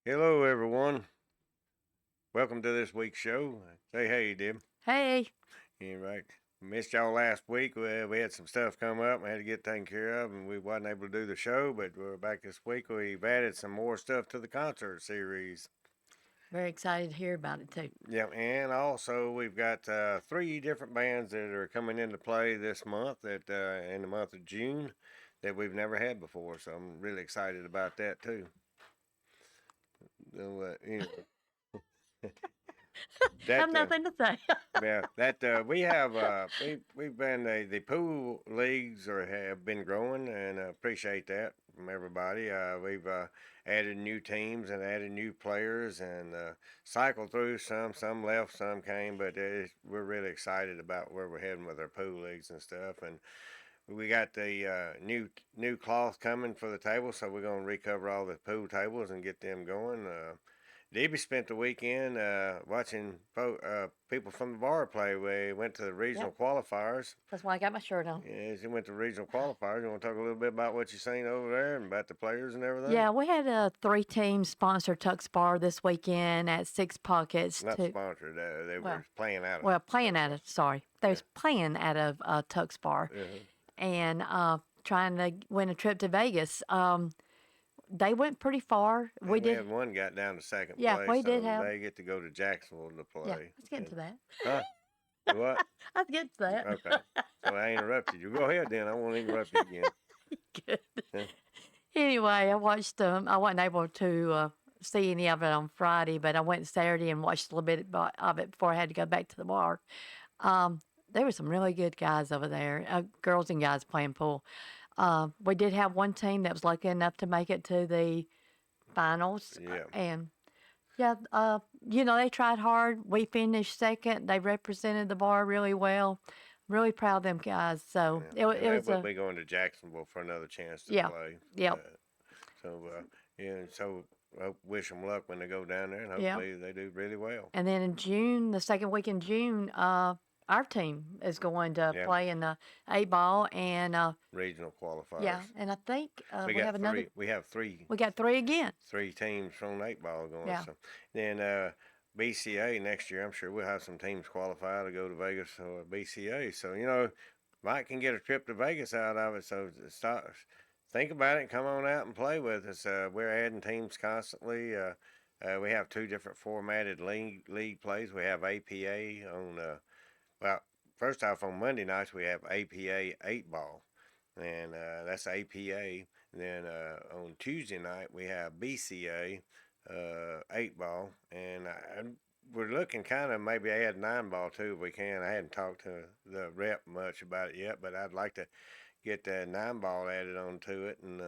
Hello, everyone. Welcome to this week's show. Say hey, Dib. Hey, Yeah, right. Missed y'all last week. We had some stuff come up. We had to get taken care of, and we wasn't able to do the show. But we're back this week. We've added some more stuff to the concert series. very excited to hear about it too. Yeah, and also we've got three different bands that are coming into play this month. That in the month of June, that we've never had before. So I'm really excited about that too. So, Have that nothing to say. Yeah, that we've been the pool leagues are have been growing and appreciate that from everybody. We've added new teams and added new players and cycled through some left, some came, but we're really excited about where we're heading with our pool leagues and stuff. And we got the new cloth coming for the table, so we're gonna recover all the pool tables and get them going. Debbie spent the weekend watching people from the bar play. We went to the regional Yep, qualifiers. that's why I got my shirt on. Yeah, she went to regional qualifiers. You want to talk a little bit about what you seen over there and about the players and everything? Yeah, we had a three-team sponsored Tuck Bar this weekend at Six Pockets. Not To sponsored. They well, were playing out of playing Tuck at Bar. it. Sorry, they Yeah. was playing out of Tuck's Bar Uh-huh. and trying to win a trip to Vegas. They went pretty far. And We we did. had one got down to second Yeah, place, we did so have. they get to go to Jacksonville to Yeah, play. let's get And into that. huh? What? Let's get to that. Okay. So I interrupted you. Go ahead then. I won't interrupt you again. Good. Yeah. Anyway, I watched. I wasn't able to see any of it on Friday, but I went Saturday and watched a little bit of it before I had to go back to the bar. Um, there were some really good guys over there, girls and guys playing pool. We did have one team that was lucky enough to make it to the finals, Yeah. and yeah, they tried hard. We finished second. They represented the bar really well. Really proud of them guys. So Yeah, it and they was will a be going to Jacksonville for another chance to yeah, play. yeah, So yeah, so I wish them luck when they go down there, and yeah. hopefully they do really well. And then in June, the second week in June, our team is going to Yeah, play in the A ball, and regional yeah, qualifiers. and I think We we got have another. three. We have three We got three again. three teams from eight ball going. Yeah, So then BCA next year, I'm sure we'll have some teams qualify to go to Vegas or BCA. So Mike can get a trip to Vegas out of it. So start think about it. Come on out and play with us. We're adding teams constantly. We have two different formatted league plays. We have APA on well, first off on Monday nights we have APA eight ball, and that's APA. And then on Tuesday night we have BCA eight ball, and we're looking kind of maybe add nine ball too if we can. I hadn't talked to the rep much about it yet, but I'd like to get that nine ball added onto it. And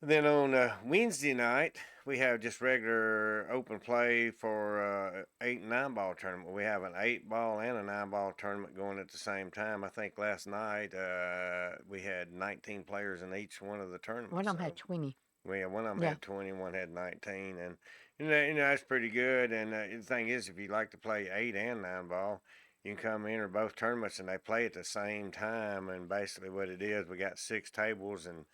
then on Wednesday night, we have just regular open play for eight and nine ball tournament. We have an eight ball and a nine ball tournament going at the same time. I think last night we had 19 players in each one of the one tournaments. of them So had 20. one of them Yeah, had 20, one had 19, and that's pretty good. And the thing is, if you like to play eight and nine ball, you can come enter both tournaments and they play at the same time. And basically, what it is, we got six tables, and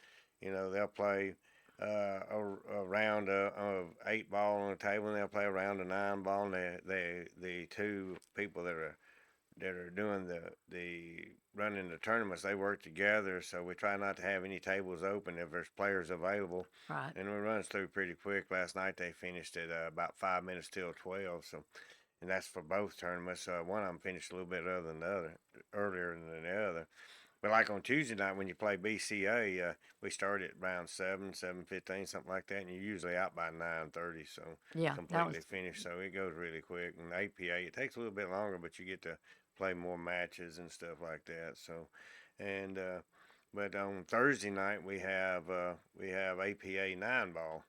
they'll play a round of eight ball on the table, and they'll play a round of nine ball. And the two people that are doing the running the tournaments, they work together. So we try not to have any tables open if there's players available, right. and it runs through pretty quick. Last night they finished at about 5 minutes till 12. So, and that's for both tournaments. One of them finished a little bit other than the other, earlier than the other. But like on Tuesday night when you play BCA, we start at around 7:15, something like that, and you're usually out by 9:30. So Yeah, that was completely finished. So it goes really quick. And APA, it takes a little bit longer, but you get to play more matches and stuff like that. So, and but on Thursday night we have APA nine ball,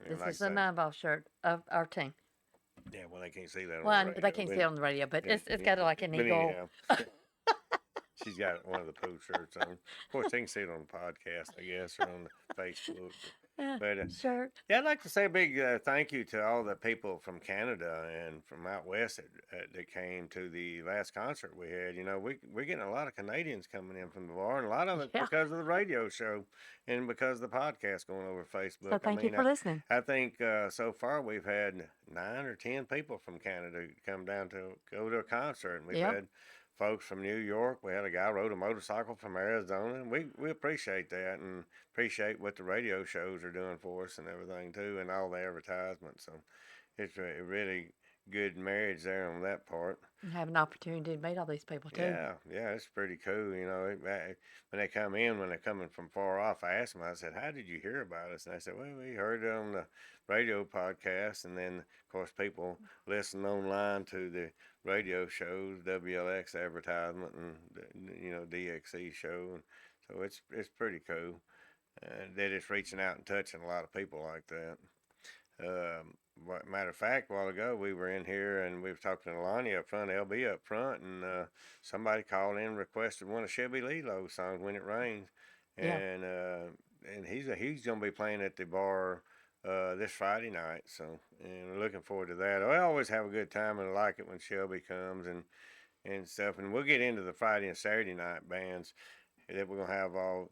and this like is I a say, 9 ball shirt of our team. yeah, well they can't see that on the Well, they radio, can't see but it on the radio, but yeah, it's yeah. got like an But eagle. anyhow, she's got one of the poo shirts on. Of course, they can see it on the podcast, I guess, or on the Facebook. But Sure. yeah, I'd like to say a big thank you to all the people from Canada and from out west that came to the last concert we had. You know, we're getting a lot of Canadians coming in from the bar, and a lot of it Yeah. because of the radio show and because of the podcast going over So Facebook. I thank you mean, for listening. I think so far we've had 9 or 10 people from Canada come down to go to a concert, and we've Yep. had folks from New York. We had a guy rode a motorcycle from Arizona, and we appreciate that and appreciate what the radio shows are doing for us and everything too, and all the advertisements. So it's a really good marriage there on that part. And have an opportunity to meet all these people too. Yeah, it's pretty cool. You know, when they come in, when they're coming from far off, I asked them, I said, "How did you hear about us?" And they said, "Well, we heard it on the radio podcast, and then of course people listen online to the radio shows, WLX advertisement, and DXE show, and so it's pretty cool. They're just reaching out and touching a lot of people like that." Matter of fact, a while ago we were in here and we were talking to Lonnie up front, LB up front, and somebody called in and requested one of Shelby Lilo's songs, "When It Rains," Yeah. and he's gonna be playing at the bar this Friday night. So, and we're looking forward to that. I always have a good time and I like it when Shelby comes and stuff. And we'll get into the Friday and Saturday night bands that we're gonna have all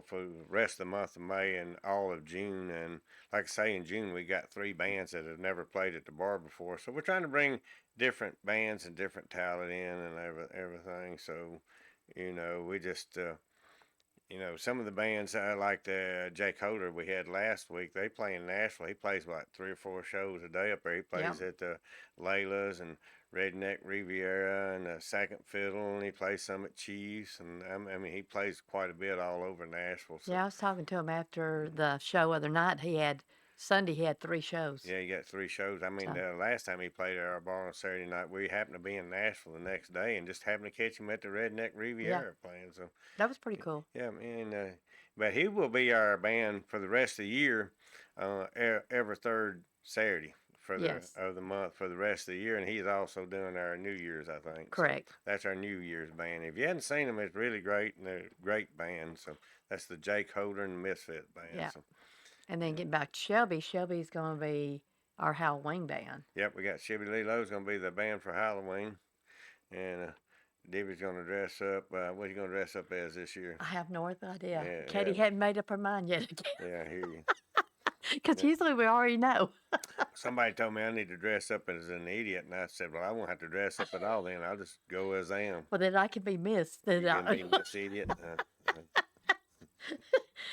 for the rest of the month of May and all of June. And like I say, in June we got 3 bands that have never played at the bar before. So we're trying to bring different bands and different talent in and everything. So, we just some of the bands like the Jake Holder we had last week, they play in Nashville. He plays about 3 or 4 shows a day up there. He plays Yep. at the Layla's and Redneck Riviera and Second Fiddle, and he plays some at Chiefs. And I mean, he plays quite a bit all over Nashville. So Yeah, I was talking to him after the show other night. Sunday he had 3 shows. yeah, he got 3 shows. I mean, So last time he played at our bar on Saturday night, we happened to be in Nashville the next day and just happened to catch him at the Redneck yeah, Riviera playing. So that was pretty cool. yeah, and but he will be our band for the rest of the year, every third Saturday for the Yes, of the month for the rest of the year, and he's also doing our New Year's, I think. So correct. that's our New Year's band. If you hadn't seen them, it's really great and they're a great band. So that's the Jake Holder and the Misfits band. Yeah. So And then getting back to Shelby, Shelby's going to be our Halloween band. yep, we got Shelby Lilo's gonna be the band for Halloween, and Debbie's gonna dress up. What are you gonna dress up as this year? I have no other idea. Yeah, Katie yeah, hadn't made up her mind yet yeah. I hear you. because Yeah. usually we already know. Somebody told me I need to dress up as an idiot, and I said, "Well, I won't have to dress up at all. Then I'll just go as I am. Well, then I can be Miss. Then You can I, be Miss Idiot.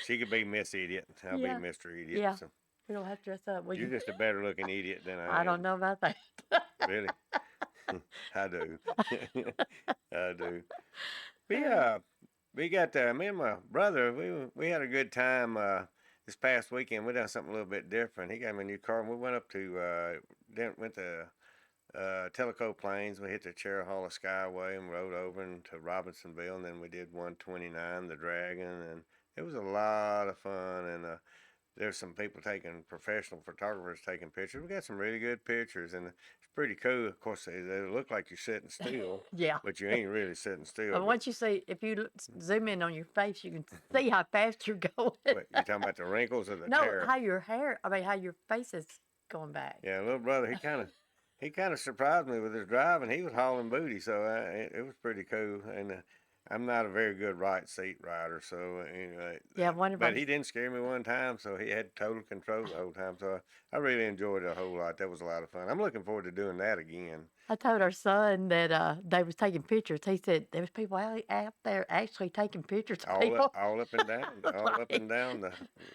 She could be Miss Idiot. I'll be yeah, Mr. Idiot. yeah. So We don't have to dress up. you're just a better looking idiot than I I don't am. know about that. Really, I do. I do. But yeah, we got me and my brother. We had a good time this past weekend. We done something a little bit different. He got me a new car, and we went up to went to Tellico Plains. We hit the Cherry Hollow Skyway and rode over into Robinsonville, and then we did 129, the Dragon, and it was a lot of fun. And there's some people professional photographers taking pictures. We got some really good pictures, and it's pretty cool. Of course, they look like you're sitting still, Yeah. but you ain't really sitting still. But But once you see, if you zoom in on your face, you can see how fast you're going. you're talking about the wrinkles of the No, terror. how your hair, I mean, how your face is going back. Yeah, little brother, he kind of surprised me with his driving. He was hauling booty, so it was pretty cool. And I'm not a very good right seat rider, so anyway. Yeah, one of But them. he didn't scare me one time, so he had total control the whole time. So I really enjoyed it a whole lot. That was a lot of fun. I'm looking forward to doing that again. I told our son that they was taking pictures. He said there was people out there actually taking pictures of people. All up and down, all up Right. and down the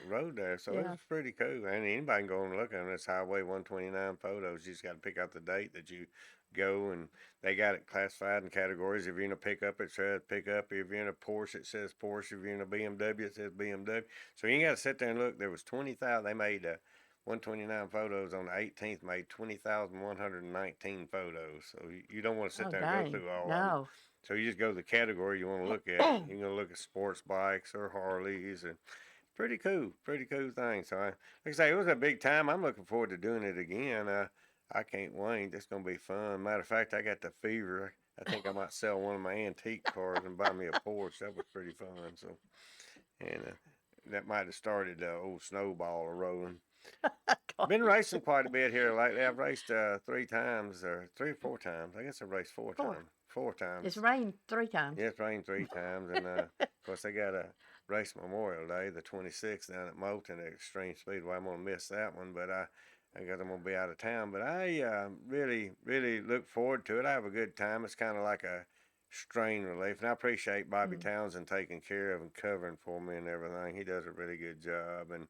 road there. So it Yeah. was pretty cool. And anybody can go and look on this Highway 129 photos. You just got to pick out the date that you go, and they got it classified in categories. If you're in a pickup, it says pickup. If you're in a Porsche, it says Porsche. If you're in a BMW, it says BMW. So you ain't got to sit there and look. There was 20,000. They made 129 photos on the 18th. Made 20,119 photos. So you don't want to sit Oh, there and go dang. through all of them. No. So you just go to the category you want to look at. You can go look at sports bikes or Harleys, and pretty cool thing. So like I say, it was a big time. I'm looking forward to doing it again. I can't wait. It's gonna be fun. Matter of fact, I got the fever. I think I might sell one of my antique cars and buy me a Porsche. That was pretty fun. So, and that might have started the old snowball rolling. Been racing quite a bit here lately. I've raced 3 times or 3 or 4 times. I guess I've raced four Four. times. 4 times. It's rained 3 times. Yeah, it's rained 3 times, and of course they got a race Memorial Day, the 26th, down at Moulton at Extreme Speedway. I'm gonna miss that one, but I guess I'm gonna be out of town. But I really, really look forward to it. I have a good time. It's kind of like a strain relief, and I appreciate Bobby Townsend taking care of and covering for me and everything. He does a really good job, and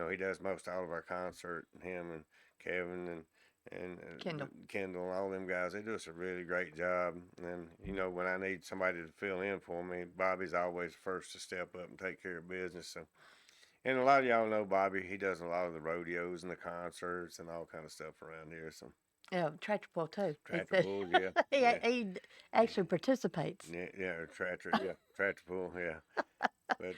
he does most all of our concert. Him and Kevin and Kendall and all them guys, they do us a really great job. And when I need somebody to fill in for me, Bobby's always first to step up and take care of business. So, and a lot of y'all know Bobby. He does a lot of the rodeos and the concerts and all kind of stuff around here. So Yeah, Tractor Pull too. Tractor Pull, yeah, he, yeah, he actually participates. yeah, Tractor Pull, yeah. But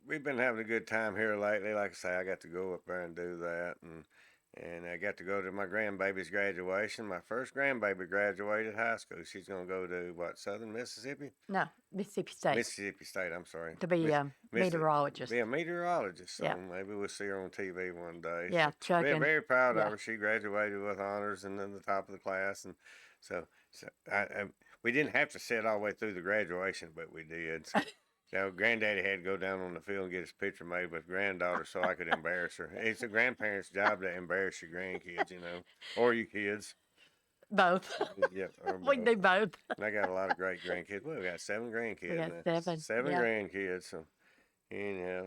we've been having a good time here lately. Like I say, I got to go up there and do that, and I got to go to my grandbaby's graduation. My first grandbaby graduated high school. She's gonna go to Southern Mississippi? No, Mississippi State. Mississippi State. I'm sorry. To be a meteorologist. Be a meteorologist. So yeah. maybe we'll see her on TV one day. Yeah, so we're very proud of her. She graduated with honors and in the top of the class, and so we didn't have to sit all the way through the graduation, but we did. So, Granddaddy had to go down on the field and get his picture made with granddaughter so I could embarrass her. It's a grandparent's job to embarrass your grandkids, or your kids. Both. Yeah, we can do both. And I got a lot of great grandkids. Well, we got 7 grandkids. We got 7. 7 grandkids. So, anyhow,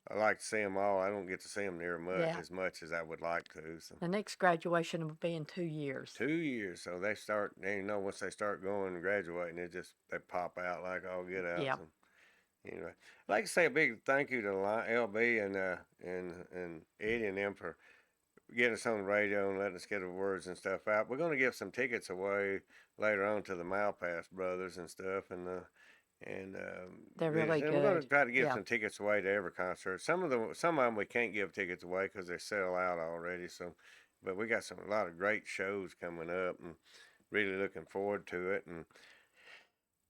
I like to see them all. I don't get to see them near as much as I would like to. So. The next graduation will be in 2 years. 2 years. So they start, once they start going and graduating, they pop out like all get out. Yeah. So, anyway, I'd like to say a big thank you to LB and Eddie and them for getting us on the radio and letting us get the words and stuff out. We're going to give some tickets away later on to the Malpass brothers and stuff, and they're really good. We're going to try to give some tickets away to every concert. Some of them we can't give tickets away because they sell out already. So, but we got a lot of great shows coming up, and really looking forward to it. And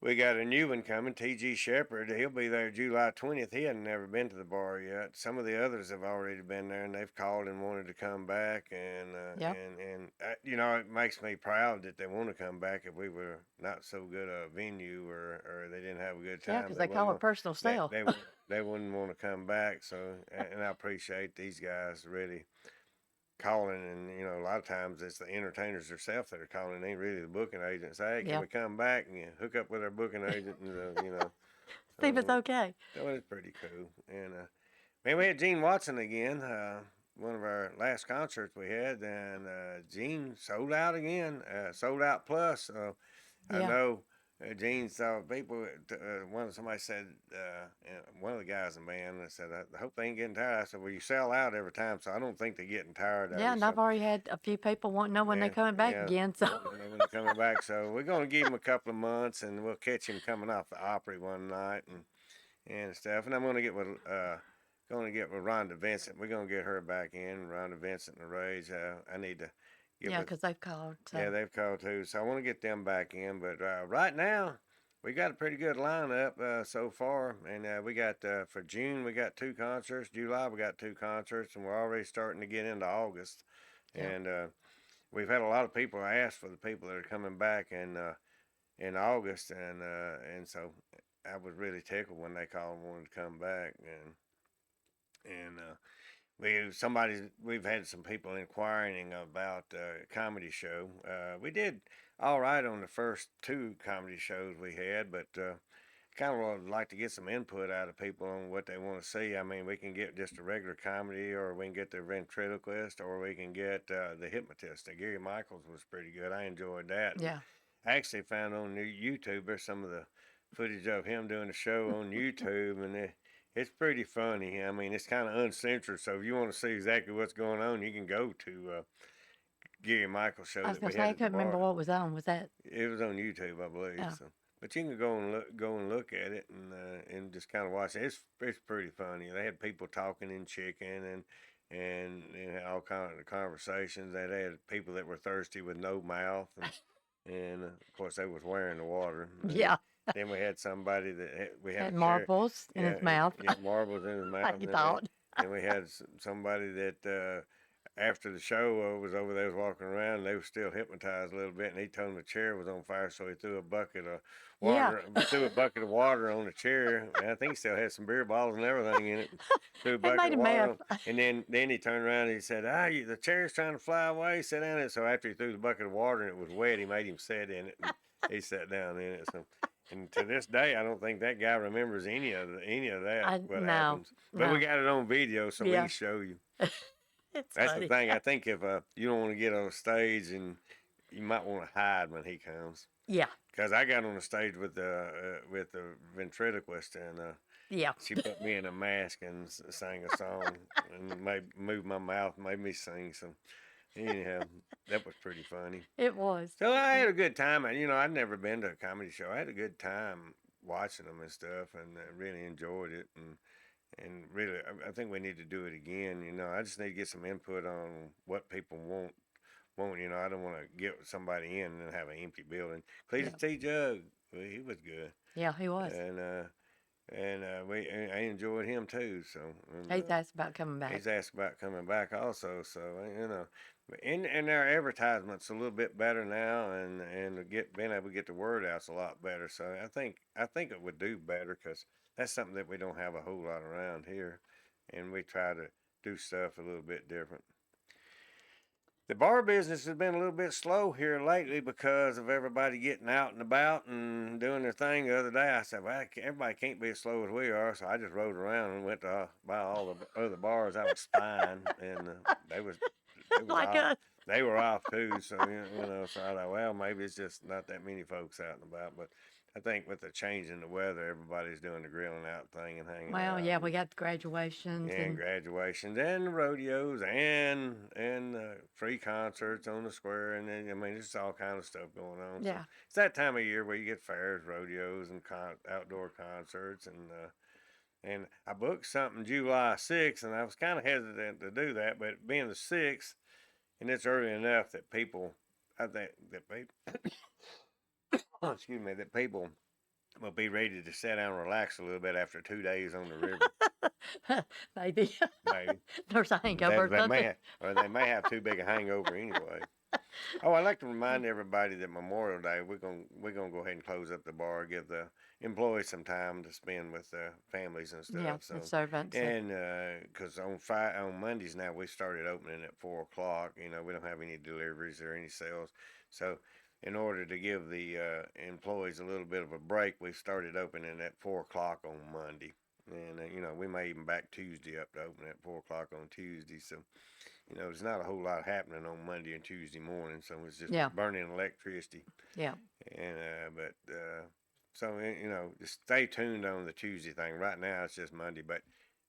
we got a new one coming, T.G. Shepherd. He'll be there July 20th. He hadn't never been to the bar yet. Some of the others have already been there, and they've called and wanted to come back. And it makes me proud that they want to come back. If we were not so good a venue or they didn't have a good time. Yeah, because they call it personal sale. They wouldn't want to come back. So, and I appreciate these guys really calling, and a lot of times it's the entertainers themselves that are calling. It ain't really the booking agents. Hey, can we come back and hook up with our booking agent? And see if it's okay. So it's pretty cool. And man, we had Gene Watson again. One of our last concerts we had, and Gene sold out again. Sold out plus. I know. Gene saw people. Somebody said, one of the guys in the band said, "I hope they ain't getting tired." I said, "Well, you sell out every time, so I don't think they're getting tired." Yeah, and I've already had a few people want to know when they're coming back again. So when they're coming back, so we're gonna give him a couple of months, and we'll catch him coming off the Opry one night and stuff. And I'm gonna get with Rhonda Vincent. We're gonna get her back in. Rhonda Vincent and the Rage. I need to. Yeah, because they've called. So. Yeah, they've called too. So I want to get them back in. But right now, we got a pretty good lineup so far. And we got for June, we got 2 concerts. July, we got 2 concerts. And we're already starting to get into August. Yeah. And we've had a lot of people ask for the people that are coming back in August. And so I was really tickled when they called and wanted to come back. And we've had some people inquiring about a comedy show. We did all right on the first 2 comedy shows we had, but kind of would like to get some input out of people on what they want to see. I mean, we can get just a regular comedy, or we can get the ventriloquist, or we can get the hypnotist. Gary Michaels was pretty good. I enjoyed that. Yeah. I actually found on YouTube some of the footage of him doing the show on YouTube, and it's pretty funny. I mean, it's kind of uncensored, so if you want to see exactly what's going on, you can go to Gary Michael's show. I was going to say, I couldn't remember what was on. Was that? It was on YouTube, I believe. Oh. So, but you can go and look at it and just kind of watch it. It's pretty funny. They had people talking in chicken and all kinds of conversations. They had people that were thirsty with no mouth, and of course they was wearing the water. Yeah. Then we had somebody that we had Had a chair. marbles in Yeah, his mouth. yeah, marbles in his mouth. I And thought. then we had somebody that after the show was over there was walking around. And they were still hypnotized a little bit, and he told them the chair was on fire, so he threw a bucket of Yeah. water on the chair. And I think he still had some beer bottles and everything in it. Threw a It bucket made of a water mess. on, and then he turned around and he said, the chair's trying to fly away. Sit down in it. So after he threw the bucket of water and it was wet, he made him sit in it. And he sat down in it. So. And to this day, I don't think that guy remembers any of that. What No, happens? But we no. got it on video, so we Yeah. can show you. It's That's the funny. thing. I think if you don't want to get on stage, and you might want to hide when he comes, Yeah. because I got on the stage with the ventriloquist, and Yeah. she put me in a mask and sang a song and moved my mouth, made me sing. So anyhow, that was pretty funny. It was. So I had a good time. And, I'd never been to a comedy show. I had a good time watching them and stuff, and really enjoyed it. And really, I think we need to do it again. I just need to get some input on what people want. I don't want to get somebody in and have an empty building. Yeah. Cletus T. Jug, well, he was good, Yeah, he was. and I enjoyed him too. So He's asked about coming back. he's asked about coming back also. So and their advertisements a little bit better now, and being able to get the word out's a lot better. So I think it would do better, because that's something that we don't have a whole lot around here, and we try to do stuff a little bit different. The bar business has been a little bit slow here lately because of everybody getting out and about and doing their thing. The other day, I said, "Well, everybody can't be as slow as we are," so I just rode around and went to buy all the other bars I was spying, and they was Like off. us. They were off too, so so I thought, well, maybe it's just not that many folks out and about. But I think with the change in the weather, everybody's doing the grilling out thing and hanging Well, out. yeah, we got graduations And graduations and rodeos and free concerts on the square, and then there's all kind of stuff going on. So yeah. it's that time of year where you get fairs, rodeos, and outdoor concerts, and I booked something July 6th, and I was kind of hesitant to do that, but being the 6th, and it's early enough that people, I think that people, excuse me, that people will be ready to sit down and relax a little bit after 2 days on the river. Maybe. Maybe. There's a hangover or something. They may have too big a hangover anyway. Oh, I'd like to remind everybody that Memorial Day, we're gonna go ahead and close up the bar, give the employees some time to spend with their families and stuff. Yeah, So, the servants. and because on Mondays now we started opening at 4 o'clock. We don't have any deliveries or any sales, so in order to give the employees a little bit of a break, we started opening at 4 o'clock on Monday. And we may even back Tuesday up to open at 4 o'clock on Tuesday. So, there's not a whole lot happening on Monday and Tuesday morning. So it's just Yeah. burning electricity. Yeah. And so just stay tuned on the Tuesday thing. Right now it's just Monday, but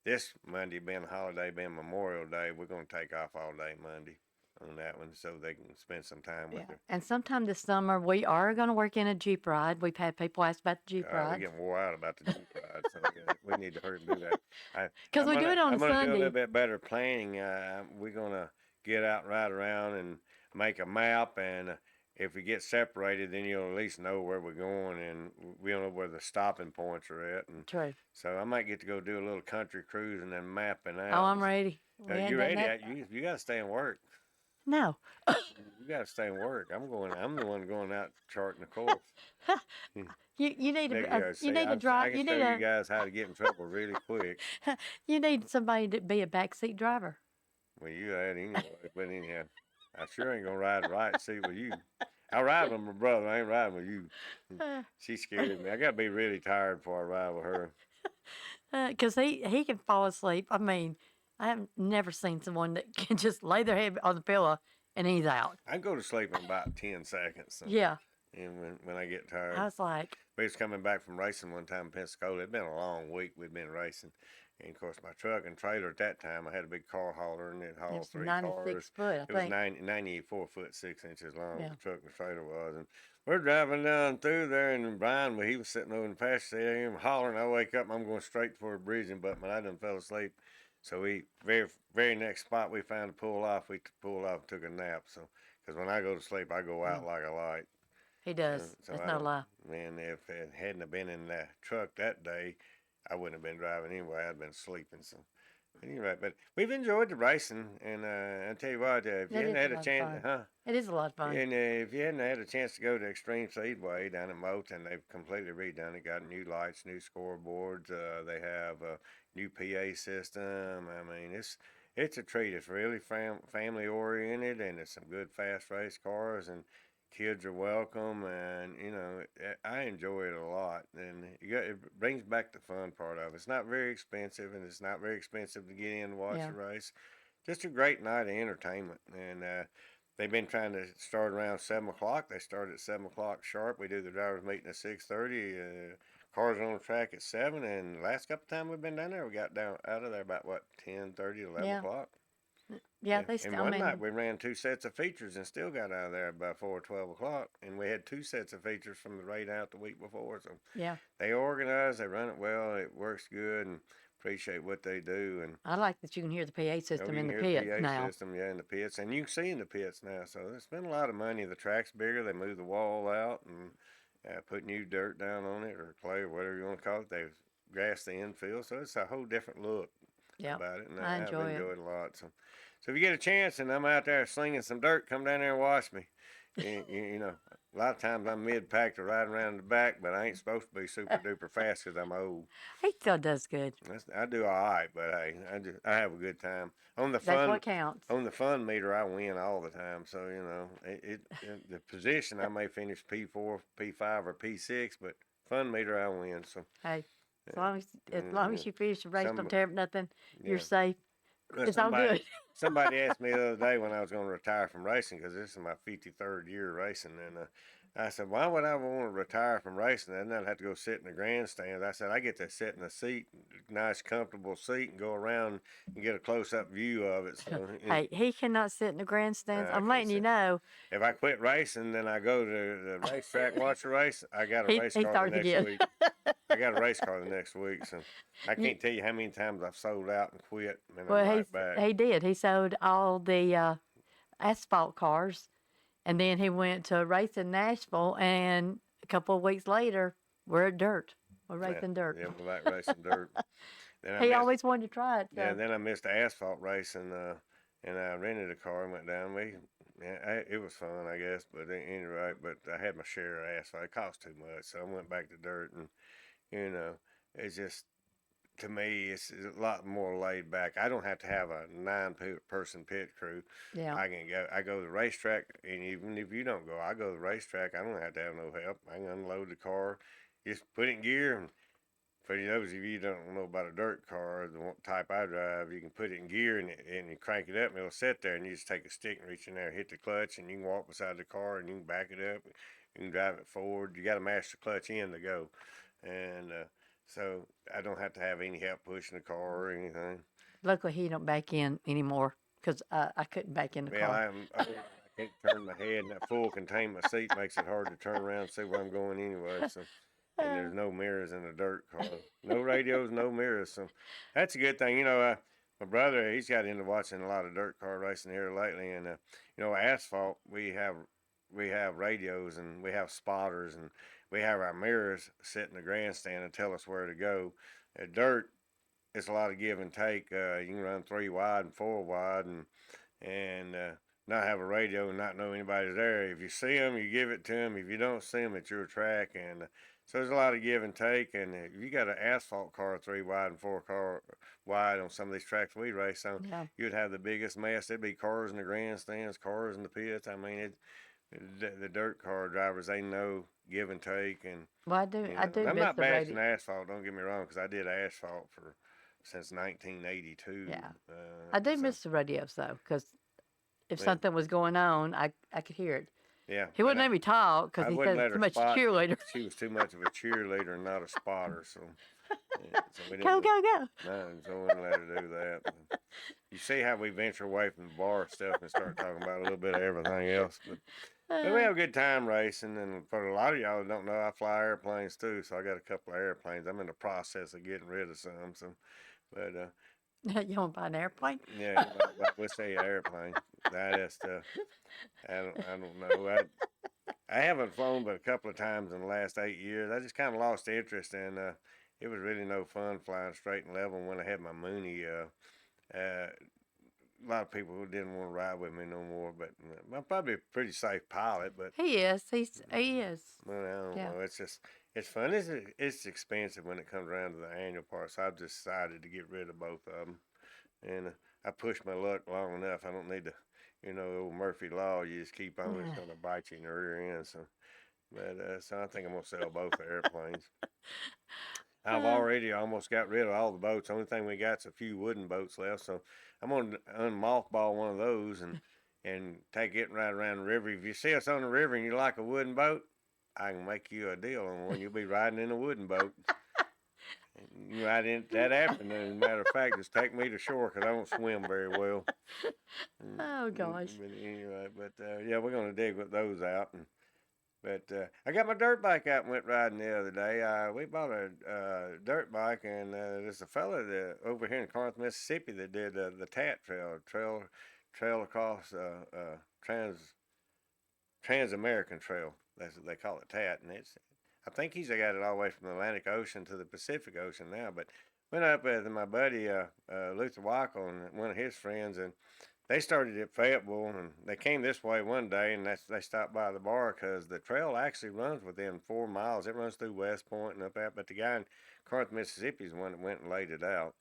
this Monday being a holiday, being Memorial Day, we're gonna take off all day Monday on that one, so they can spend some time with Yeah. their. And sometime this summer, we are going to work in a Jeep ride. We've had people ask about the Jeep We're ride. getting wore out about the Jeep ride, so we need to hurry and do that. Because we do it on I'm gonna do a Sunday. little bit better planning. We're gonna get out and ride around and make a map, and if we get separated, then you'll at least know where we're going, and we'll know where the stopping points are at. And True. so I might get to go do a little country cruise and then mapping out. Oh, I'm ready. We ain't You done ready? that. You gotta stay and work. No. You gotta stay and work. I'm the one going out charting the course. You need There to you you need to I drive. can You show need you guys how to get in trouble really quick. you need somebody to be a backseat driver. Well, you had anyway, but anyhow, I sure ain't gonna ride the right seat with you. I ride with my brother. I ain't riding with you. She scared me. I gotta be really tired before I ride with her. Because he can fall asleep. I mean, I have never seen someone that can just lay their head on the pillow and he's out. I go to sleep in about 10 seconds. Yeah. And when I get tired. I was like, We was coming back from racing one time in Pensacola. It'd been a long week. We'd been racing. And of course, my truck and trailer at that time, I had a big car hauler and it hauled it's 3 96 cars. foot, I It was think. 94 foot 6 inches long. Yeah. The truck and trailer was, and we're driving down through there, and Brian, well, he was sitting over in the passenger seat, hollering. I wake up, and I'm going straight for a bridging button, but I done fell asleep. So we very next spot we found to pull off, we pulled off and took a nap. So because when I go to sleep, I go out like a light. He does. So That's I no don't. lie. Man, if it hadn't have been in that truck that day, I wouldn't have been driving anyway. I'd been sleeping. So anyway, but we've enjoyed the racing, and I tell you what, if you It hadn't is a had a lot of chance, fun. huh? It is a lot of fun. And if you hadn't had a chance to go to Extreme Speedway down in Moulton, they've completely redone it. Got new lights, new scoreboards. They have a new PA system. I mean, it's a treat. It's really family oriented, and it's some good fast race cars, and kids are welcome. And I enjoy it a lot. And it brings back the fun part of it. It's not very expensive, and it's not very expensive to get in and watch Yeah. the race. Just a great night of entertainment, and they've been trying to start around 7 o'clock. They start at 7 o'clock sharp. We do the drivers meeting at 6:30. Cars are on the track at 7. And the last couple times we've been down there, we got down out of there about what 10:30, 11 Yeah. o'clock. Yeah, And, they and still, I one night mean, we ran 2 sets of features and still got out of there about 4 or 12 o'clock. And we had 2 sets of features from the raid out the week before. So yeah. they organize, they run it well, it works good, and appreciate what they do. And I like that you can hear the PA oh, system you in can the hear pits the PA now. system, yeah, in the pits, and you can see in the pits now. So they spend a lot of money. The track's bigger. They moved the wall out and put new dirt down on it, or clay, or whatever you want to call it. They've grassed the infield, so it's a whole different look Yeah, about it, and I I've enjoy it. enjoyed it a lot. So if you get a chance and I'm out there slinging some dirt, come down there and watch me. A lot of times I'm mid-pack to ride around the back, but I ain't supposed to be super duper fast because I'm old. He still does good. I do all right, but hey, I have a good time on the That's fun. what counts. On the fun meter, I win all the time. So the position I may finish P4, P5, or P6, but fun meter I win. So Hey, as yeah, long as yeah, you finish the race, some don't tear up nothing, you're yeah. safe. Well, It's all good. somebody asked me the other day when I was going to retire from racing, because this is my 53rd year racing, and I said, why would I want to retire from racing and then have to go sit in the grandstands? I said, I get to sit in a seat, nice comfortable seat, and go around and get a close up view of it. So Hey, he cannot sit in the grandstands. I I'm can't letting you sit. know. If I quit racing, then I go to the racetrack, watch a race. I got a He race he car the starts next again. week. I got a race car the next week, so I You- can't tell you how many times I've sold out and quit, and I'm well, right back. he did. He sold all the asphalt cars, and then he went to a race in Nashville, and a couple of weeks later, we're at dirt. We're Yeah, racing dirt. yeah, we like racing dirt. Then I He missed, always wanted to try it. yeah, So then I missed the asphalt race, and I rented a car and went down. It was fun, I guess, but at any rate, but I had my share of asphalt. It cost too much, so I went back to dirt, and you know, it's just to me, it's a lot more laid back. I don't have to have a 9-person pit crew. yeah, I can go. I go to the racetrack, and even if you don't go, I go to the racetrack. I don't have to have no help. I can unload the car, just put it in gear. And for those of you who don't know about a dirt car, the type I drive, you can put it in gear and you crank it up, and it'll sit there, and you just take a stick and reach in there, hit the clutch, and you can walk beside the car, and you can back it up. You can drive it forward. You got to mash the clutch in to go, and so I don't have to have any help pushing the car or anything. luckily he don't back in anymore because I couldn't back in the Well, car. I can't turn my head, and that full containment seat makes it hard to turn around and see where I'm going anyway. So, and there's no mirrors in a dirt car, no radios, no mirrors. So that's a good thing. My brother, he's got into watching a lot of dirt car racing here lately, and asphalt, we have radios and we have spotters and we have our mirrors sit in the grandstand and tell us where to go. At dirt, it's a lot of give and take. You can run 3 wide and 4 wide, and not have a radio and not know anybody's there. If you see them, you give it to them. If you don't see them, it's your track, and so there's a lot of give and take. And if you got an asphalt car 3 wide and 4 car wide on some of these tracks we race on, Yeah. you'd have the biggest mess. There'd be cars in the grandstands, cars in the pits. I mean, the dirt car drivers, they know give and take, and Well, I do. I and do I'm miss not the bashing radio. asphalt. Don't get me wrong, because I did asphalt since 1982. Yeah. I do So miss the radios though, because if yeah, something was going on, I could hear it. yeah. He But wouldn't let me talk because I he wouldn't said let it's too her much spot. cheerleader. She was too much of a cheerleader and not a spotter, so so we Go, didn't. go, go. No, so I wouldn't let her do that. But you see how we venture away from the bar stuff and start talking about a little bit of everything else. But we have a good time racing, and for a lot of y'all that don't know, I fly airplanes too, so I got a couple of airplanes. I'm in the process of getting rid of some, but You want to buy an airplane? yeah, we'll say airplane. That is stuff. I don't know. I haven't flown but a couple of times in the last 8 years. I just kind of lost interest, and it was really no fun flying straight and level when I had my Mooney. A lot of people who didn't want to ride with me no more, but I'm probably a pretty safe pilot. But He is. He is. well, I don't Yeah. know. It's fun. It's expensive when it comes around to the annual part. So I've decided to get rid of both of them, and I pushed my luck long enough. I don't need to, old Murphy Law. You just keep on. It's gonna bite you in the rear end. So I think I'm gonna sell both the airplanes. I've Uh, already almost got rid of all the boats. Only thing we got's a few wooden boats left. So I'm gonna unmothball one of those and take it right around the river. If you see us on the river and you like a wooden boat, I can make you a deal on one. You'll be riding in a wooden boat. You ride in that afternoon. Matter of fact, just take me to shore because I don't swim very well. oh gosh. But anyway, yeah, we're gonna dig with those out. But I got my dirt bike out and went riding the other day. We bought a dirt bike, and there's a fella over here in Corinth, Mississippi, that did the TAT trail across Trans-American Trail. That's what they call it, TAT, and I think he's got it all the way from the Atlantic Ocean to the Pacific Ocean now. But went up with my buddy Luther Wackel and one of his friends, and they started at Fayetteville, and they came this way one day, and they stopped by the bar because the trail actually runs within 4 miles. It runs through West Point and up that, but the guy in Corinth, Mississippi is the one that went and laid it out.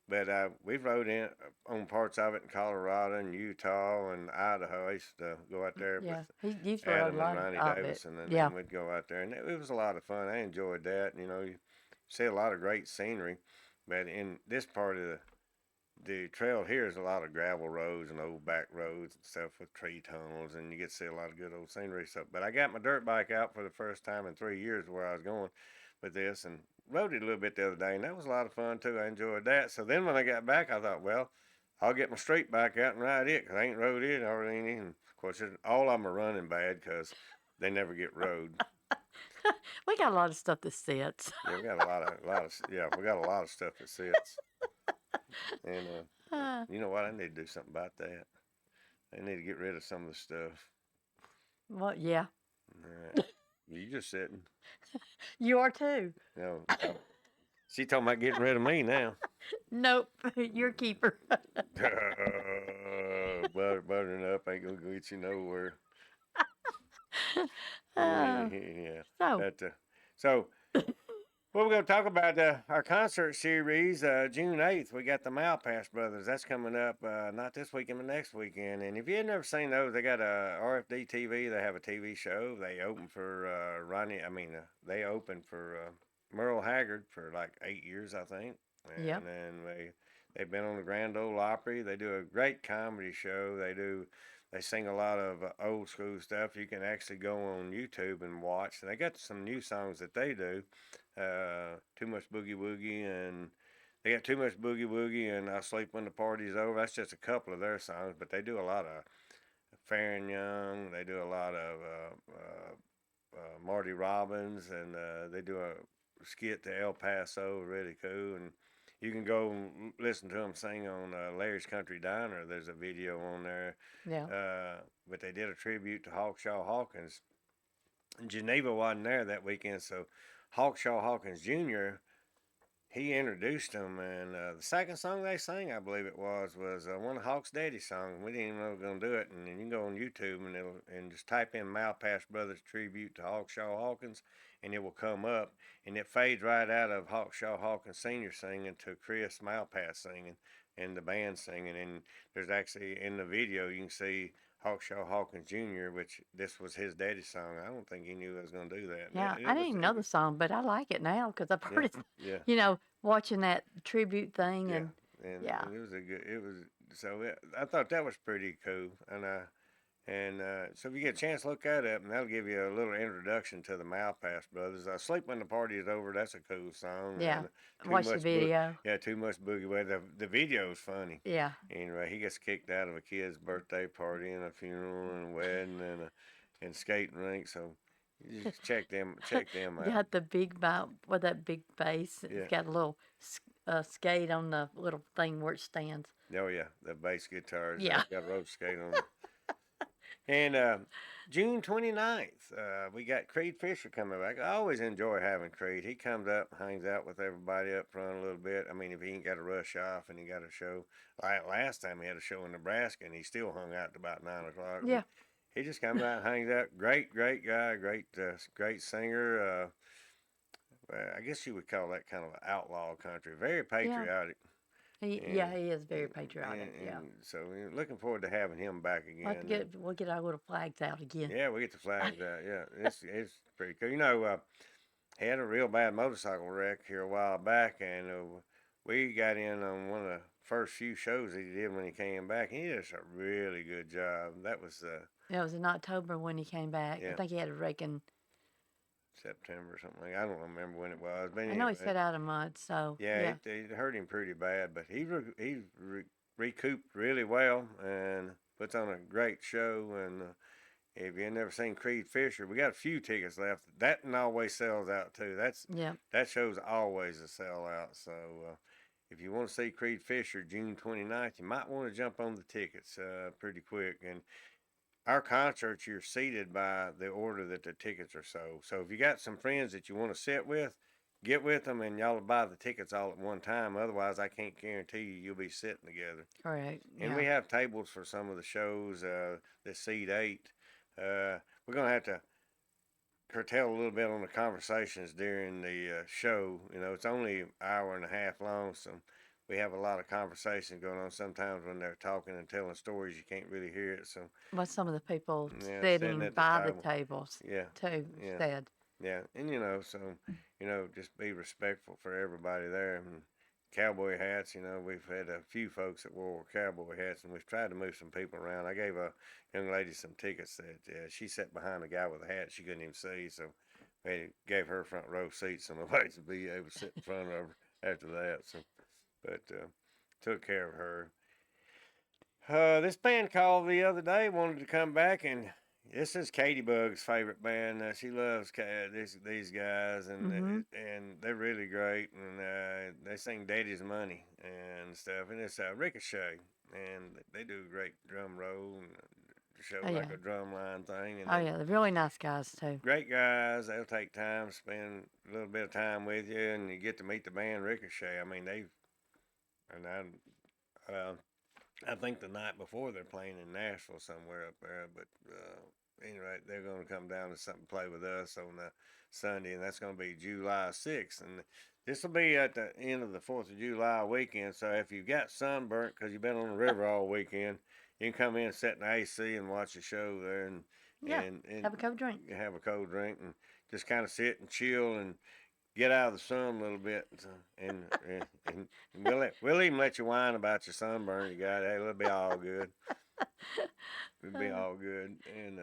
But we've rode in on parts of it in Colorado and Utah and Idaho. I used to go out there Yeah. with He used to ride a Adam and lot Ronnie of Davis, it. and Yeah. we'd go out there, and it was a lot of fun. I enjoyed that. You see a lot of great scenery, but in this part of the trail here is a lot of gravel roads and old back roads and stuff with tree tunnels, and you get to see a lot of good old scenery stuff. But I got my dirt bike out for the first time in 3 years where I was going with this, and rode it a little bit the other day, and that was a lot of fun too. I enjoyed that. So then when I got back, I thought, well, I'll get my street bike out and ride it because I ain't rode it already. And of course, all of them are running bad because they never get rode. We got a lot of stuff that sits. Yeah, we got we got a lot of stuff that sits. And you know what? I need to do something about that. I need to get rid of some of the stuff. Well, yeah. You just sitting. You are too. No, she talking about getting rid of me now. Nope. You're a keeper. Buttering up ain't gonna get you nowhere. Uh, Yeah. so, So well, we're going to talk about our concert series. June 8th, we got the Malpass Brothers. That's coming up not this weekend, but next weekend. And if you've never seen those, they got a RFD TV. They have a TV show. They open for they opened for Merle Haggard for like 8 years, I think. And Yep. then they've been on the Grand Ole Opry. They do a great comedy show. They sing a lot of old school stuff. You can actually go on YouTube and watch. And they got some new songs that they do. Too Much Boogie Woogie, and they got Too Much Boogie Woogie and I'll Sleep When the Party's Over. That's just a couple of their songs, but they do a lot of Fair and Young. They do a lot of Marty Robbins, and they do a skit to El Paso, really cool. And you can go and listen to them sing on Larry's Country Diner. There's a video on there. yeah. But they did a tribute to Hawkshaw Hawkins. Geneva wasn't there that weekend, so Hawkshaw Hawkins Jr., he introduced them, and the second song they sang, I believe it was one of Hawk's Daddy songs. We didn't even know we were going to do it, and then you can go on YouTube and just type in Malpass Brothers tribute to Hawkshaw Hawkins, and it will come up, and it fades right out of Hawkshaw Hawkins Sr. singing to Chris Malpass singing, and the band singing, and there's actually, in the video, you can see Hawkshaw Hawkins Jr., which this was his daddy's song. I don't think he knew I was going to do that. Yeah. It I didn't was, even it know the was, song, but I like it now because I've heard yeah, it, yeah, watching that tribute thing. yeah. And And yeah. I thought that was pretty cool. So if you get a chance, look that up, and that'll give you a little introduction to the Malpass Brothers. Sleep When the Party Is Over, that's a cool song. Yeah. And Watch the video. Too Much Boogie Woogie. The video's funny. Yeah. Anyway, he gets kicked out of a kid's birthday party and a funeral and a wedding and skating rink. So you just check them out. Got the big mouth with that big face. Yeah. It's got a little skate on the little thing where it stands. Oh yeah, the bass guitars. Yeah. Got rope skate on it. And June 29th, we got Creed Fisher coming back. I always enjoy having Creed. He comes up, hangs out with everybody up front a little bit. I mean, if he ain't got to rush off and he got a show, like last time he had a show in Nebraska and he still hung out to about 9 o'clock. Yeah. He just comes out, hangs out. Great, great guy, great singer. I guess you would call that kind of an outlaw country. Very Yeah. patriotic. Yeah, And he is very patriotic. Yeah. so looking forward to having him back We'll have to again. we'll get our little flags out again. Yeah, we get the flags out. Yeah, it's pretty cool. He had a real bad motorcycle wreck here a while back, and we got in on one of the first few shows he did when he came back. He did a really good job. That was Yeah, it was in October when he came back. I yeah, think he had a wreck in. September or something. I don't remember when it was, but I know he anyway, set out a month, so yeah, yeah. it hurt him pretty bad. But recouped really well and puts on a great show. And if you've never seen Creed Fisher, we got a few tickets left. That one always sells out too. Yeah. That show's always a sellout. So if you want to see Creed Fisher June 29th, you might want to jump on the tickets pretty quick. And our concerts, you're seated by the order that the tickets are sold. So if you got some friends that you want to sit with, get with them and y'all buy the tickets all at one time. Otherwise, I can't guarantee you'll be sitting together. Correct. And Yeah. we have tables for some of the shows that seat 8. We're going to have to curtail a little bit on the conversations during the show. It's only an hour and a half long, so we have a lot of conversation going on. Sometimes when they're talking and telling stories, you can't really hear it. So But some of the people yeah, sitting at the by the table. tables Yeah, too yeah, said. yeah, and so just be respectful for everybody there. And cowboy hats, we've had a few folks that wore cowboy hats, and we've tried to move some people around. I gave a young lady some tickets that she sat behind a guy with a hat she couldn't even see, so we gave her front row seats so nobody to be able to sit in front of her after that. So, but took care of her. This band called the other day, wanted to come back, and this is Katie Bug's favorite band. She loves these guys, and they're really great. And they sing "Daddy's Money" and stuff. And it's Ricochet, and they do a great drum roll and show Oh like yeah. a drum line thing. And Oh yeah. They're really nice guys too. great guys. They'll take time, spend a little bit of time with you, and you get to meet the band Ricochet. I mean, I think the night before they're playing in Nashville somewhere up there, but anyway, they're going to come down to something play with us on Sunday, and that's going to be July 6th. And this will be at the end of the 4th of July weekend. So if you've got sunburnt because you've been on the river all weekend, you can come in, sit in the AC, and watch the show there, and Yeah. and Have a cold drink. have a cold drink, and just kind of sit and chill and get out of the sun a little bit, and we'll even let you whine about your sunburn you got. Hey, it'll be all good. It'll be all good. And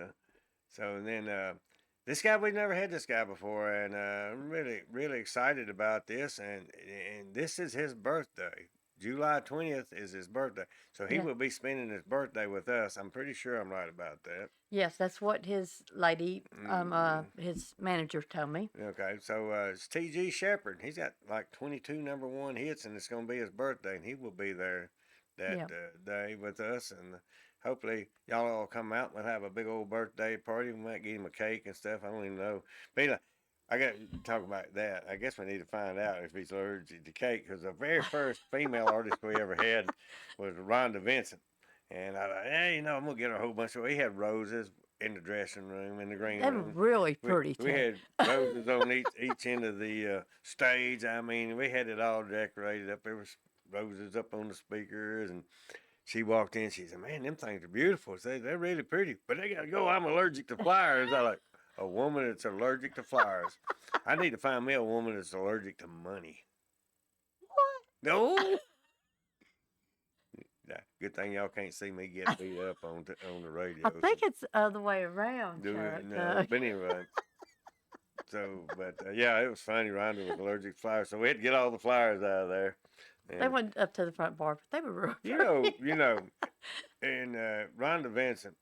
this guy, we've never had this guy before, and I'm really really excited about this. And this is his birthday. July 20th is his birthday, so he Yeah. will be spending his birthday with us. I'm pretty sure I'm right about that. Yes, that's what his lady, his manager told me. Okay, so it's T.G. Shepherd. He's got like 22 number one hits, and it's going to be his birthday, and he will be there that Yeah. day with us. And hopefully, y'all all come out and we'll have a big old birthday party. We might get him a cake and stuff. I don't even know. But I got to talk about that. I guess we need to find out if he's allergic to cake, because the very first female artist we ever had was Rhonda Vincent. And I thought, hey, I'm going to get her a whole bunch of. We had roses in the dressing room, in the green They're room. really pretty We too. had roses on each end of the stage. I mean, we had it all decorated up. There was roses up on the speakers, and she walked in. She said, "Man, them things are beautiful. They're really pretty, but they gotta go. I'm allergic to flowers." I like a woman that's allergic to flowers. I need to find me a woman that's allergic to money. No. Yeah, good thing y'all can't see me get beat up on the radio. I think it's the other way around, Do Chuck. it. No, but anyway. So, but yeah, it was funny. Rhonda was allergic to flowers, so we had to get all the flowers out of there. They And went up to the front bar, but they were real you pretty. know, and Rhonda Vincent,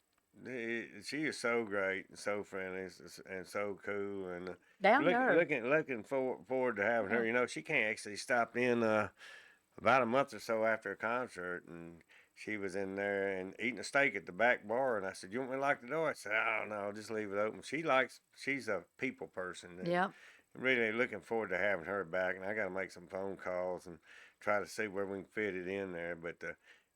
she is so great and so friendly and so cool, and Down to earth. looking forward to having her. Yeah. She can't actually stopped in about a month or so after a concert, and she was in there and eating a steak at the back bar, and I said, "You want me to lock the door?" I said, "Oh no, just leave it open." She's a people person, and Yep. really looking forward to having her back. And I got to make some phone calls and try to see where we can fit it in there. But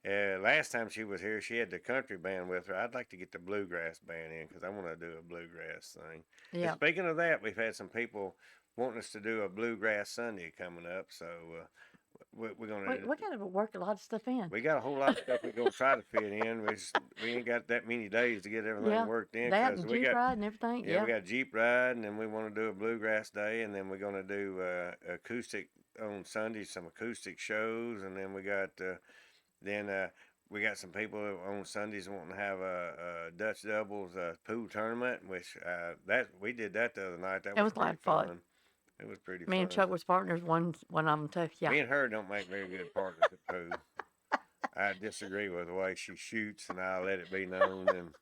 last time she was here, she had the country band with her. I'd like to get the bluegrass band in because I want to do a bluegrass thing. And Yep. speaking of that, we've had some people wanting us to do a bluegrass Sunday coming up, so we're gonna. We got to work a lot of stuff in. We got a whole lot of stuff we're gonna try to fit in. We ain't got that many days to get everything Yeah. worked in That because and we Jeep got ride and everything. we Yeah. got Jeep ride, and then we want to do a bluegrass day, and then we're gonna do acoustic on Sunday, some acoustic shows, and then then we got some people on Sundays wanting to have a Dutch doubles pool tournament, which that we did that the other night. That It was was a lot pretty of fun. It was pretty Me fun. and Chuck was partners one of them too. Yeah. Me and her don't make very good partners at pool. I disagree with the way she shoots, and I'll let it be known.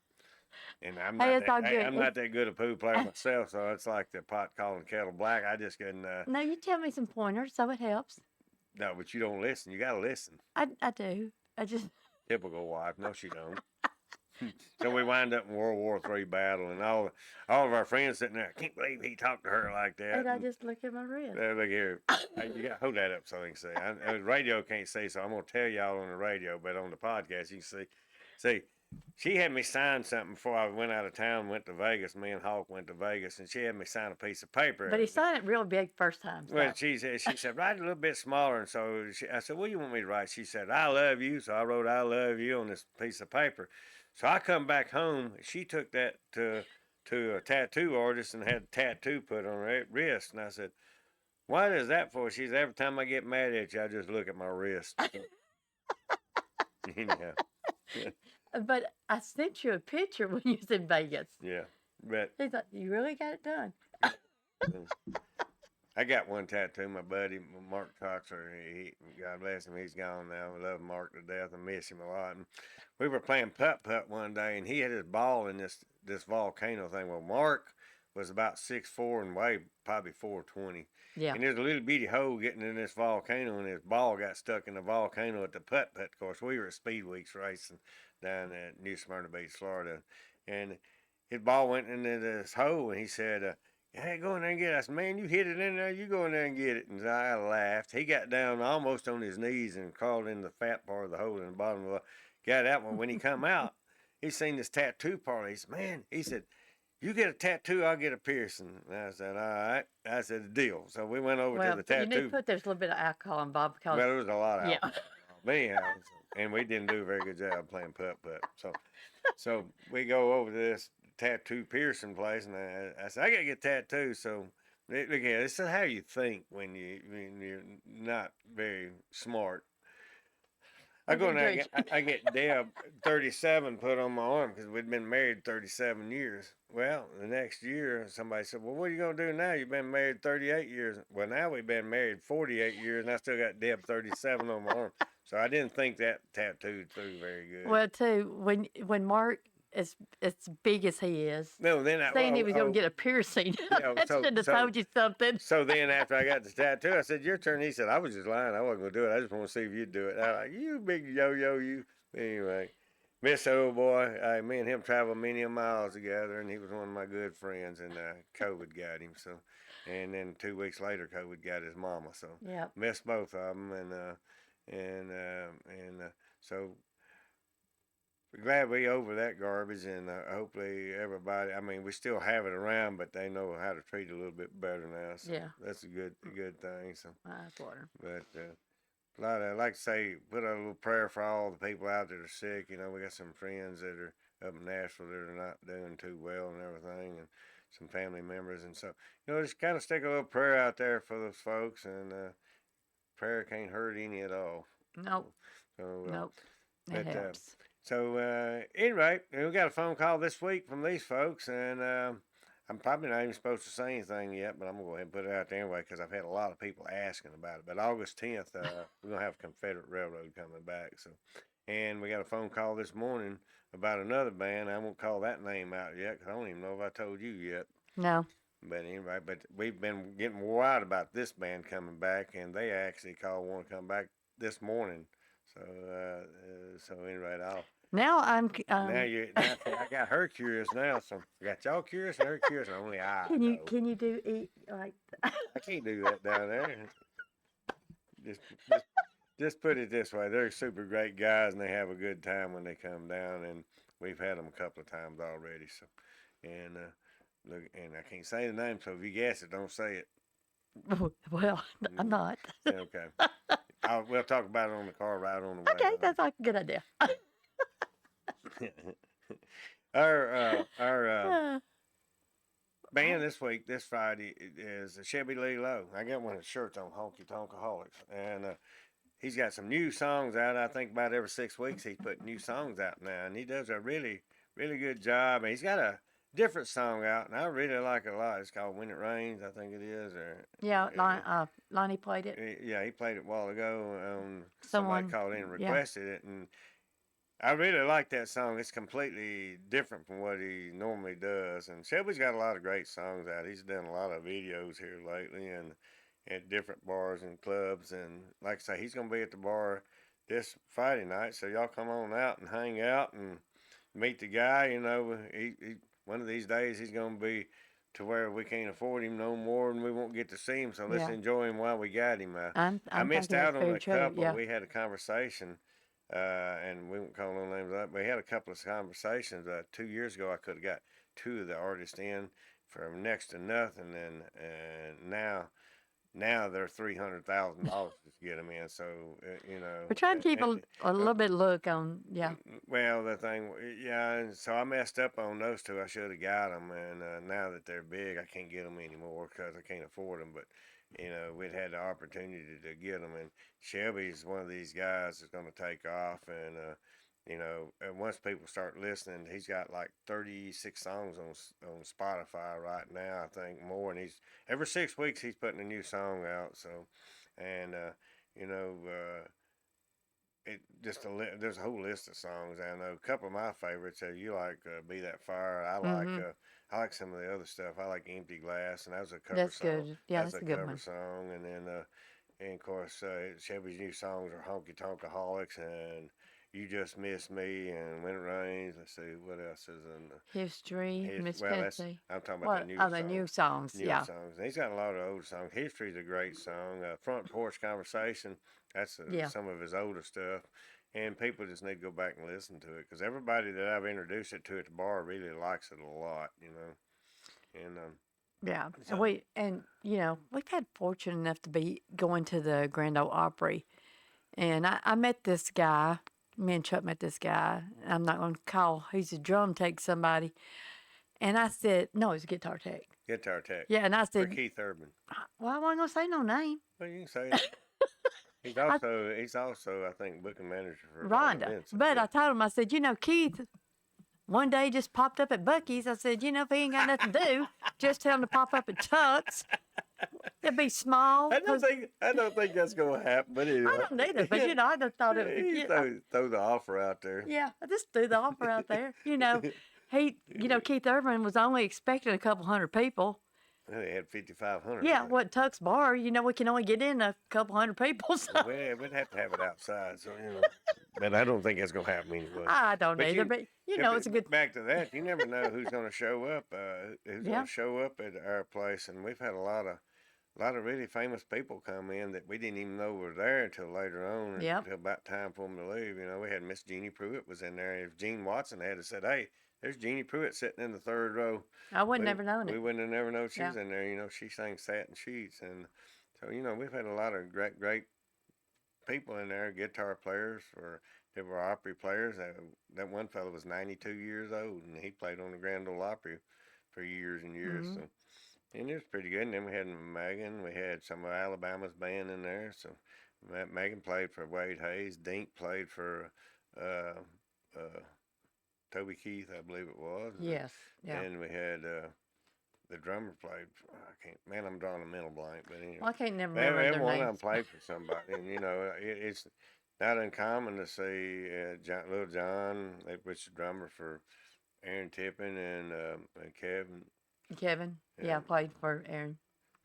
And I'm Hey, not it's all that, good. I'm not that good a pool player myself, so it's like the pot calling kettle black. I just couldn't. No, you tell me some pointers, so it helps. No, but you don't listen. You gotta listen. I do. I just Typical wife. No, she don't. So we wind up in World War III battle, and all of our friends sitting there. I can't believe he talked to her like that. and I just look at my wrist. Look here. Hey, you got hold that up so they can see. The radio can't see, so I'm gonna tell y'all on the radio, but on the podcast you can see. See, she had me sign something before I went out of town. Went to Vegas. Me and Hawk went to Vegas, and she had me sign a piece of paper. But he signed it real big first time. So. Well, she said, write it a little bit smaller. And so I said, what do you want me to write? She said, I love you. So I wrote, I love you on this piece of paper. So I come back home. She took that to a tattoo artist and had a tattoo put on her wrist. And I said, what is that for? She said, every time I get mad at you, I just look at my wrist. Anyhow. But I sent you a picture when you was in Vegas. Yeah. But He's like, you really got it done. I got one tattoo. My buddy Mark Coxer, God bless him, he's gone now. I love Mark to death. I miss him a lot. And we were playing putt one day, and he had his ball in this volcano thing. Well, Mark was about 6'4" and weighed probably 420. Yeah. And there's a little bitty hole getting in this volcano, and his ball got stuck in the volcano at the putt course. We were at Speed Weeks racing down at New Smyrna Beach, Florida, and his ball went into this hole, and he said, hey, go in there and get it. I said, man, you hit it in there. You go in there and get it. And I laughed. He got down almost on his knees and crawled in the fat part of the hole in the bottom of the got that one. When he come out, he seen this tattoo parlor. He said, man, he said, you get a tattoo, I'll get a piercing. And I said, all right. I said, deal. So we went over to the Well, you need to tattoo. put there's a little bit of alcohol involved because Well, there was a lot of yeah. alcohol. But anyhow, and we didn't do a very good job playing putt. So we go over to this tattoo piercing place, and I said, I gotta get tattoos. So look here, this is how you think when you're not very smart. I go in there, I get Deb 37 put on my arm because we'd been married 37 years. Well, the next year, somebody said, well, what are you going to do now? You've been married 38 years. Well, now we've been married 48 years, and I still got Deb 37 on my arm. So I didn't think that tattoo through very good. Well, too, when Mark is as big as he is, No, then saying he was going to get a piercing, Yeah, that so- should have so- told you something. So then after I got the tattoo, I said, your turn. He said, I was just lying. I wasn't going to do it. I just want to see if you'd do it. I was like, you big yo-yo, you. Anyway, miss that old boy. Me and him traveled many miles together, and he was one of my good friends, and COVID got him. So, and then 2 weeks later, COVID got his mama. So Yeah. missed both of them, so we're glad we over that garbage, and hopefully everybody. I mean, we still have it around, but they know how to treat it a little bit better now. So Yeah. that's a good thing. So, That's water. but I'd like to say, put a little prayer for all the people out there that are sick. You know, we got some friends that are up in Nashville that are not doing too well and everything, and some family members, and so just kind of stick a little prayer out there for those folks, and prayer can't hurt any at all. Nope. So, Nope. but, It helps. So anyway, we got a phone call this week from these folks, and I'm probably not even supposed to say anything yet, but I'm gonna go ahead and put it out there anyway because I've had a lot of people asking about it. But August 10th, we're gonna have Confederate Railroad coming back. So, and we got a phone call this morning about another band. I won't call that name out yet because I don't even know if I told you yet. No. But anyway, but we've been getting wore out about this band coming back, and they actually want to come back this morning. So anyway, Now I'm. now I got her curious now. So I got y'all curious and her curious, and only I know. Can you do eat like? I can't do that down there. Just, just, just put it this way: they're super great guys, and they have a good time when they come down. And we've had them a couple of times already. So, and look, and I can't say the name, so if you guess it, don't say it. Well, I'm Mm, not. okay. We'll talk about it on the car ride on the way Okay, home. that's like a good idea. our Uh, band this Friday is Chevy Lee Lowe. I got one of his shirts on, Honky Tonkaholics, and he's got some new songs out. I think about every 6 weeks he's putting new songs out now, and he does a really, really good job. And he's got a different song out, and I really like it a lot. It's called When It Rains, I think it is, or yeah, Lonnie played it. yeah, he played it a while ago. Somebody Someone, called in and yeah, requested it, and I really like that song. It's completely different from what he normally does. And Shelby's got a lot of great songs out. He's done a lot of videos here lately and at different bars and clubs. And like I say, he's going to be at the bar this Friday night. So y'all come on out and hang out and meet the guy. You know, one of these days he's going to be to where we can't afford him no more and we won't get to see him. So let's yeah. enjoy him while we got him. I I'm missed thinking that's out on very a true. couple. Yeah, We had a conversation and we won't call no names out. We had a couple of conversations. 2 years ago, I could have got two of the artists in for next to nothing, and now they're $300,000 to get them in. So you know, we're trying to keep a uh, little bit look on. Yeah, well, the thing, yeah, and so I messed up on those two. I should have got them, and now that they're big, I can't get them anymore because I can't afford them. But you know, we'd had the opportunity to get them, and Shelby's one of these guys that's going to take off, and you know, and once people start listening, he's got like 36 songs on Spotify right now, I think more, and he's every 6 weeks he's putting a new song out. So, and you know. There's a whole list of songs. I know a couple of my favorites. You like "Be That Fire." mm-hmm. I like some of the other stuff. I like "Empty Glass," and that was a cover That's song. good. Yeah, That's that's a a good cover one. song, and then and of course Shelby's new songs are "Honky Tonkaholics" and "You Just Miss Me" and "When It Rains." Let's see what else is in History, Miss well. That's Betsy. I'm talking about the What? newer Oh, the songs. new songs. Newer Yeah, songs. And he's got a lot of old songs. History's a great song. Front Porch Conversation. That's yeah. some of his older stuff. And people just need to go back and listen to it because everybody that I've introduced it to at the bar really likes it a lot, you know. And Yeah, and so we've had fortune enough to be going to the Grand Ole Opry, and I met this guy. Me and Chuck met this guy. I'm not going to call. He's a drum tech somebody, and I said, no, he's a guitar tech. Guitar Tech Yeah, and I for said, Keith Urban. well, I wasn't going to say no name. Well, you can say that. I, He's also I think booking manager for Rhonda Rhonda, Benson. but Yeah. I told him, I said, Keith. One day just popped up at Bucky's. I said, if he ain't got nothing to do, just tell him to pop up at Chuck's. It'd be small. I don't think that's gonna happen. But anyway, I don't either, but I just thought it would he throw the offer out there. yeah, I just threw the offer out there. Keith Urban was only expecting a couple hundred people. Well, they had 5,500. Yeah, what Tuck's Bar, we can only get in a couple hundred people. So We'd have to have it outside, so But I don't think that's gonna happen anyway. I don't But either, but it's a good. back to that. You never know who's gonna show up. Who's Yeah, gonna show up at our place, and we've had a lot of really famous people come in that we didn't even know were there until later on, yep. until about time for them to leave. You know, we had Miss Jeannie Pruitt was in there. If Gene Watson had said, "Hey, there's Jeannie Pruitt sitting in the third row," I would never known we it. wouldn't have never known she Yeah, was in there. You know, she sang Satin Sheets, and so we've had a lot of great people in there, guitar players or they were Opry players. That one fellow was 92 years old, and he played on the Grand Ole Opry for years and years. hmm So, and it was pretty good. And then we had Megan. We had some of Alabama's band in there. So, Megan played for Wade Hayes. Dink played for uh, uh, Toby Keith, I believe it was. yes, yeah. And we had the drummer played. I can't. Man, I'm drawing a mental blank. But anyway, Well, I can't never remember every their one of them names. played for somebody, and it's not uncommon to see Little John, which is the drummer for Aaron Tippin and Kevin. Kevin, Yeah, yeah, played for Aaron.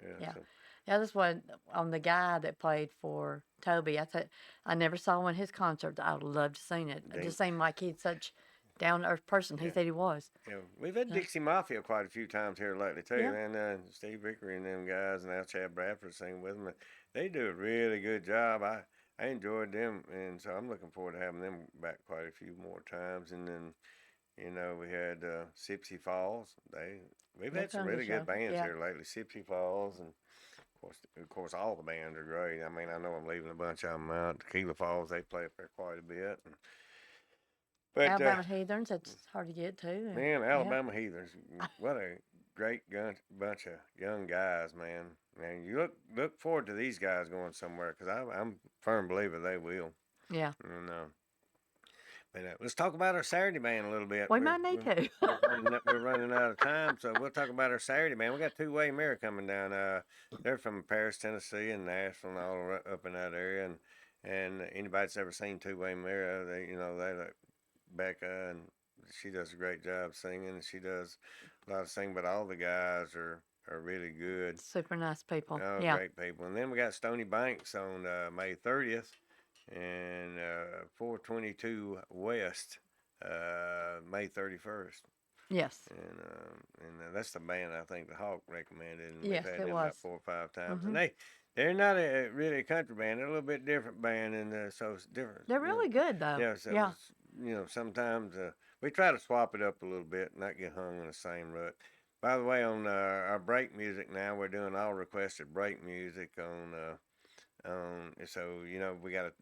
yeah. Yeah. So Yeah, this one on the guy that played for Toby. I never saw one of his concerts. I would love to seen it. It They, just seemed like he's such down to earth person. He yeah. said he was. Yeah, we've had Yeah. Dixie Mafia quite a few times here lately too, Yeah. and Steve Vickery and them guys, and now Chad Bradford singing with them. They do a really good job. I enjoyed them, and so I'm looking forward to having them back quite a few more times. And then we had Sipsy Falls. We've They had some put on a good really good show. bands Yeah. here lately. Sipsy Falls, and of course, all the bands are great. I mean, I know I'm leaving a bunch of them out. Tequila Falls, they play up there quite a bit. But Alabama Heathens, it's hard to get to. And, man, yeah. Alabama Heathens, what a great bunch of young guys, man. And you look forward to these guys going somewhere because I'm a firm believer they will. Yeah. And but let's talk about our Saturday band a little bit. We might need to. We're running out of time, so we'll talk about our Saturday band. We got Two Way Mirror coming down. They're from Paris, Tennessee, and Nashville, and all up in that area. And anybody that's ever seen Two Way Mirror, they like Becca, and she does a great job singing. She does a lot of singing, but all the guys are really good. Super nice people. Oh, Yeah. great people. And then we got Stony Banks on May 30th and 422 West May 31st. Yes. And that's the band I think the Hawk recommended. And Yes, we've had it them about was. 4 or 5 times. Mhm. And they're not really a country band. They're a little bit different band, and so it's different. They're really good though. Yeah, so Yeah. sometimes we try to swap it up a little bit, not get hung in the same rut. By the way, on our break music now, we're doing all requested break music so we got a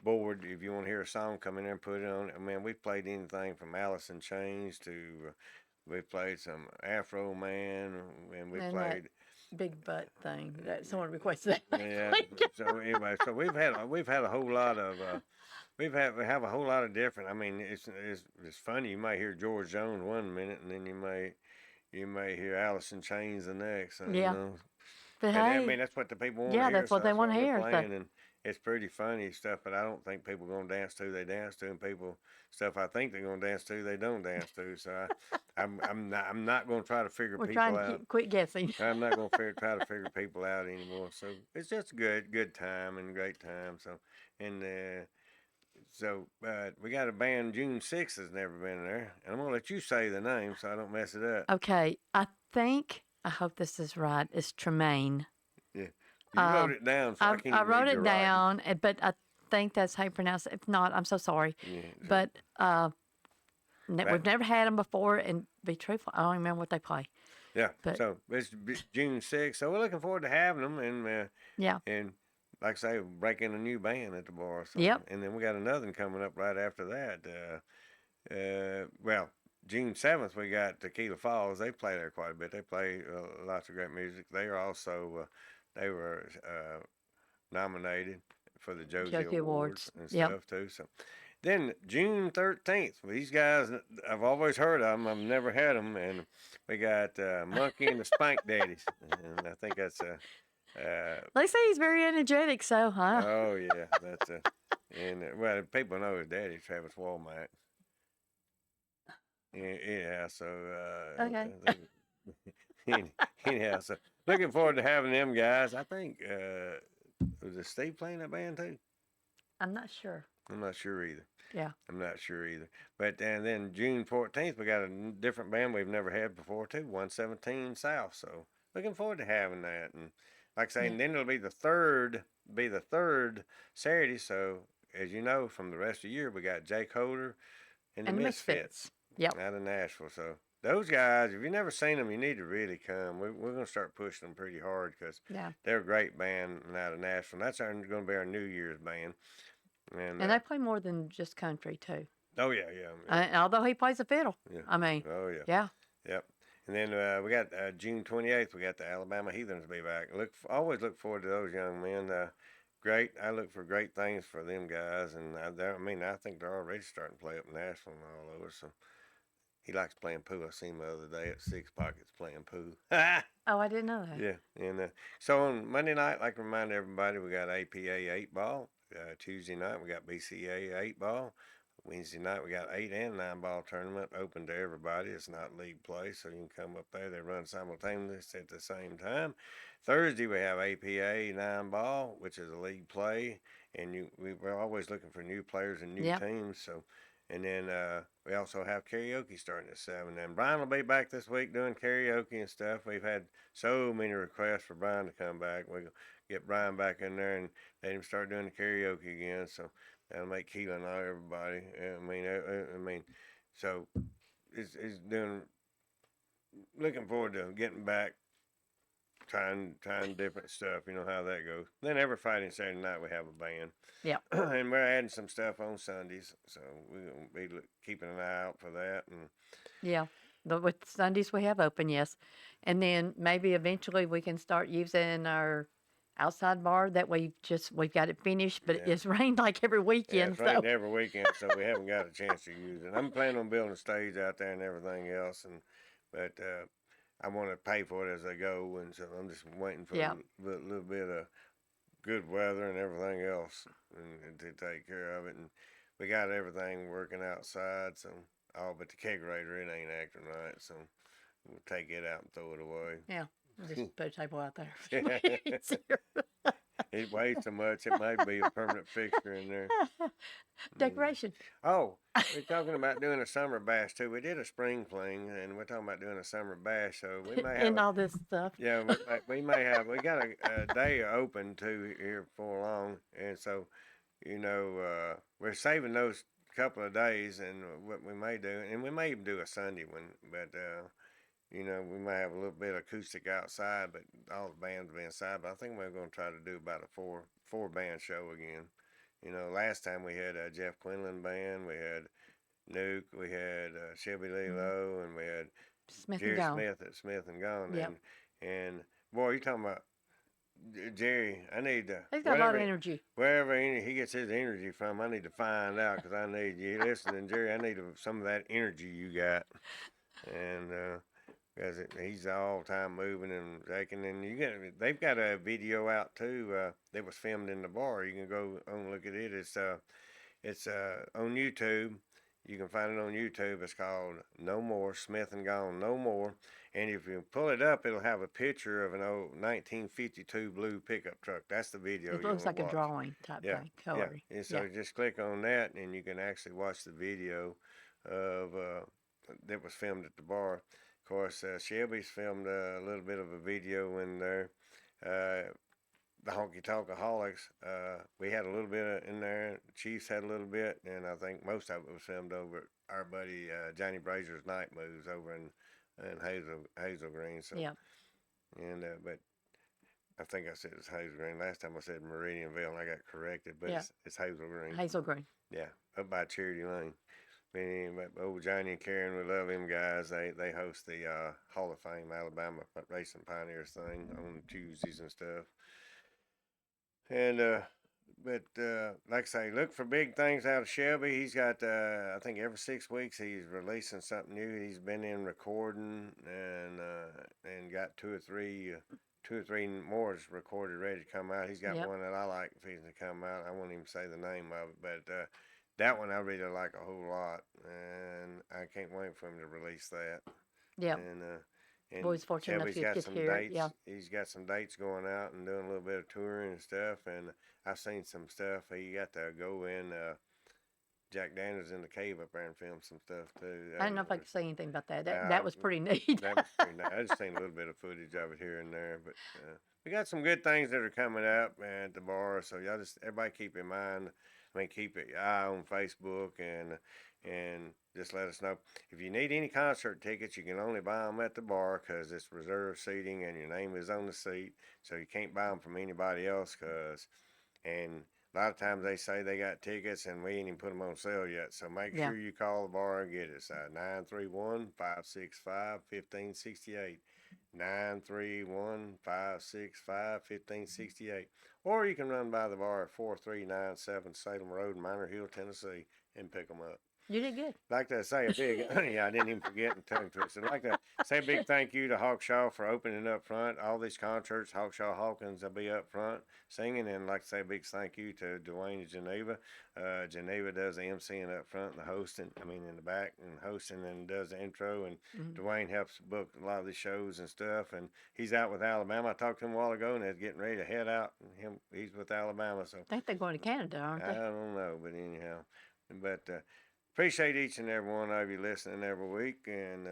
board. If you want to hear a song, come in there and put it on. I mean, we played anything from Alice in Chains to we played some Afro Man, and we And that played big butt thing that someone requested. yeah. So anyway, so we've had a whole lot of we have a whole lot of different. I mean, it's funny. You might hear George Jones one minute, and then you may hear Alice in Chains the next. Yeah. But And I hey, mean, that's what the people want to yeah, hear. that's what So they that's want to we're hear. So, playing, and it's pretty funny stuff. But I don't think people gonna dance to. They dance to, and people stuff I think they're gonna dance to. They don't dance to. So I'm not gonna try to figure we're people trying to out. quit guessing. I'm not gonna try to figure people out anymore. So it's just good time and great time. So and we got a band June 6th has never been there, and I'm gonna let you say the name so I don't mess it up. Okay, I hope this is right. It's Tremaine. Yeah, you wrote it down, so I can't I even wrote read it your writing. down, but I think that's how you pronounce it. If not, I'm so sorry. Yeah, so But Right. we've never had them before, and be truthful, I don't remember what they play. yeah, But so it's June 6th, so we're looking forward to having them, yeah, and like I say, breaking a new band at the bar. So, Yep. And then we got another one coming up right after that. Well, June 7th, we got Tequila Falls. They play there quite a bit. They play lots of great music. They are also, they were nominated for the Josie Josie Awards Awards. and Yep. stuff too. So then June 13th, these guys, I've always heard of them. I've never had them. And we got Monkey and the Spank Daddies. And I think that's They say he's very energetic, so huh? oh yeah, that's well, people know his daddy, Travis Walmart. Yeah, so Okay. anyhow, so looking forward to having them guys. I think was it Steve playing that band too? I'm not sure. I'm not sure either. Yeah. I'm not sure either. But and then June 14th, we got a different band we've never had before too, 117 South. So looking forward to having that. And like I say, and then it'll be the third Saturday. So as you know, from the rest of the year, we got Jake Holder and the Misfits. Yep. Out of Nashville. So those guys, if you've never seen them, you need to really come. We're going to start pushing them pretty hard because Yeah. they're a great band out of Nashville. And that's going to be our New Year's band. And they play more than just country too. Oh yeah. Although he plays the fiddle. Yeah. I mean. Oh yeah. Yeah. Yep. And then we got June 28th. We got the Alabama Heathens be back. Always look forward to those young men. Great. I look for great things for them guys, and I think they're already starting to play up in Nashville and all over. So he likes playing pool. I seen him the other day at Six Pockets playing pool. Oh, I didn't know that. Yeah. And so on Monday night, like to remind everybody, we got APA 8 ball. Tuesday night we got BCA 8 ball. Wednesday night we got 8 and 9 ball tournament open to everybody. It's not league play, so you can come up there. They run simultaneously at the same time. Thursday we have APA 9 ball, which is a league play, and we're always looking for new players and new Yep. teams. So, and then we also have karaoke starting at 7. And Brian will be back this week doing karaoke and stuff. We've had so many requests for Brian to come back. We'll get Brian back in there and let him start doing the karaoke again. So that'll make Keelan and everybody. I mean, so it's doing. Looking forward to getting back, trying different stuff. You know how that goes. Then every Friday and Saturday night we have a band. Yep. And we're adding some stuff on Sundays, so we're gonna be keeping an eye out for that. And Yeah. But with Sundays we have open, yes. And then maybe eventually we can start using our outside bar that we've got it finished, but Yeah. it's rained like every yeah, weekend. it's rained So every weekend, so we haven't got a chance to use it. I'm planning on building a stage out there and everything else, but I want to pay for it as I go, and so I'm just waiting for yeah. a little bit of good weather and everything else, and to take care of it. And we got everything working outside, so all but the kegerator, it ain't acting right, so we'll take it out and throw it away. Yeah. We'll just put a table out there. It weighs so much, it might be a permanent fixture in there. Decoration. Oh, we're talking about doing a summer bash too. We did a spring fling, and we're talking about doing a summer bash, so we may have And all this stuff. yeah, we got a day open too here before long, and so we're saving those couple of days, and what we may do, and we may even do a Sunday one, but we might have a little bit of acoustic outside, but all the bands will be inside. But I think we're going to try to do about a four band show again. Last time we had a Jeff Quinlan band, we had Nuke, we had Shelby Lee Lowe, and we had Smith and Jerry Gone. Smith at Smith and Gone. Yep. And boy, you talking about Jerry? I need to He's got a lot of energy. wherever he gets his energy from. I need to find out because I need you listening, Jerry. I need some of that energy you got, and because he's all time moving and shaking. And they've got a video out too that was filmed in the bar. You can go and look at it. It's on YouTube. You can find it on YouTube. It's called No More, Smith and Gone No More. And if you pull it up, it'll have a picture of an old 1952 blue pickup truck. That's the video. It looks like a drawing type thing, color. Yeah. And so just click on that, and you can actually watch the video of that was filmed at the bar. Of course, Shelby's filmed a little bit of a video in there. The Honky Talkaholics, we had a little bit in there. Chiefs had a little bit, and I think most of it was filmed over at our buddy Johnny Brazier's Night Moves over in Hazel Green. So Yeah. and but I think I said it's Hazel Green. Last time I said Meridianville, and I got corrected, but Yeah. it's Hazel Green. Hazel Green. Yeah, up by Charity Lane. But old Johnny and Karen, we love them guys. They host the Hall of Fame Alabama Racing Pioneers thing on Tuesdays and stuff. And but like I say, look for big things out of Shelby. He's got I think every 6 weeks he's releasing something new. He's been in recording and got two or three more is recorded, ready to come out. He's got Yep. one that I like if he's to come out. I won't even say the name of it, but that one I really like a whole lot, and I can't wait for him to release that. Yeah. And Boy's fortunate enough Shelby's to got get some here. dates. Yeah. He's got some dates going out and doing a little bit of touring and stuff. And I've seen some stuff. He got to go in. Jack Daniels in the cave up there and film some stuff too. I don't know if I could say anything about that. Uh, That was pretty neat. That was pretty nice. I just seen a little bit of footage of it here and there, but we got some good things that are coming up at the bar. So y'all everybody keep in mind. Keep your eye on Facebook and just let us know if you need any concert tickets. You can only buy them at the bar because it's reserved seating and your name is on the seat, so you can't buy them from anybody else. And a lot of times they say they got tickets and we ain't even put them on sale yet. So make Yeah. sure you call the bar and get it. It's 931-565-1568. 931-565-1568. Or you can run by the bar at 4397 Salem Road, Minor Hill, Tennessee, and pick them up. You did good. Like to say a big, yeah, I didn't even forget and tongue twisted. I'd like to say a big thank you to Hawkshaw for opening up front. All these concerts, Hawkshaw Hawkins will be up front singing, and like to say a big thank you to Dwayne and Geneva. Geneva does the emceeing up front and the hosting, I mean in the back and hosting and does the intro, and Dwayne helps book a lot of the shows and stuff. And he's out with Alabama. I talked to him a while ago, and they're getting ready to head out. And he's with Alabama, so I think they're going to Canada, aren't I they? don't know, but anyhow, but appreciate each and every one of you listening every week. And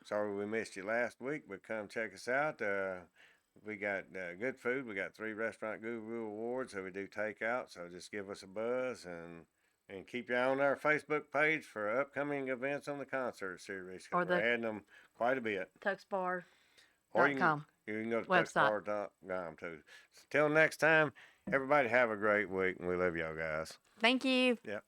sorry we missed you last week, but come check us out. We got good food. We got 3 Restaurant Guru awards, so we do takeout. So just give us a buzz and keep you on our Facebook page for upcoming events on the concert series. 'Cause Or we're the adding them quite a bit. Tuxbar.com Or you can go to website. tuxbar.com too. Till next time, everybody have a great week, and we love y'all guys. Thank you. Yep.